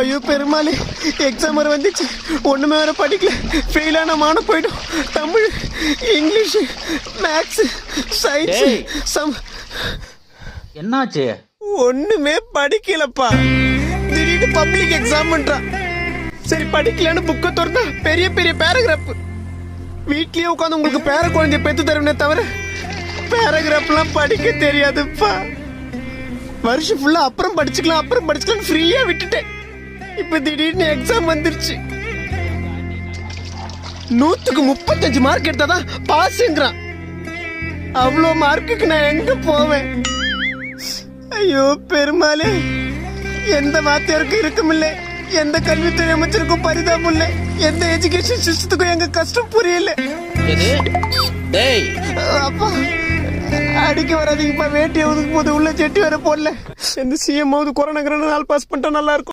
ஐயோ பெருமாளே, எக்ஸாம் வர வந்துச்சு, ஒண்ணுமே வர படிக்கல, ஃபெயில் ஆன மானம் போயிடும். Tamil, English, maths, science, sum என்னாச்சு? ஒண்ணுமே படிக்கலப்பா. திடீர்னு பப்ளிக் எக்ஸாம் பண்றான். சரி படிக்கலன்னு புக்கை திறந்தா பெரிய பெரிய பேராகிராஃப். வீட்லயே உட்காந்து உங்களுக்கு பேர குழந்தைய பெத்து தருவனே தவிர பேராகிராஃப்லாம் படிக்க தெரியாதுப்பா. வருஷம் ஃபுல்லா அப்புறம் படிச்சுக்கலாம் ஃப்ரீயா விட்டுட்டேன். இப்ப திடீர்னு எக்ஸாம் வந்துருச்சு. 100க்கு 35 மார்க் எடுத்தாதான் பாஸ்ங்கிறான். அவ்வளோ மார்க்குக்கு நான் எங்க போவேன்? ஐயோ பெருமாளே, எந்த வாத்தியாருக்கும் இருக்குமில்ல, எந்த கல்வித்துறை அமைச்சருக்கும் பரிதாபம் இல்ல, எந்த எஜுகேஷன் சிஸ்டத்துக்கும் எங்க கஷ்டம் புரியல. அப்பா அடிக்க வராதிங்கப்பா, வேட்டி ஒதுக்கும் போது உள்ள செட்டி வர போடல. எந்த சிஎம் கொரோனா நாள் பாஸ் பண்ணிட்டா நல்லா இருக்கும்.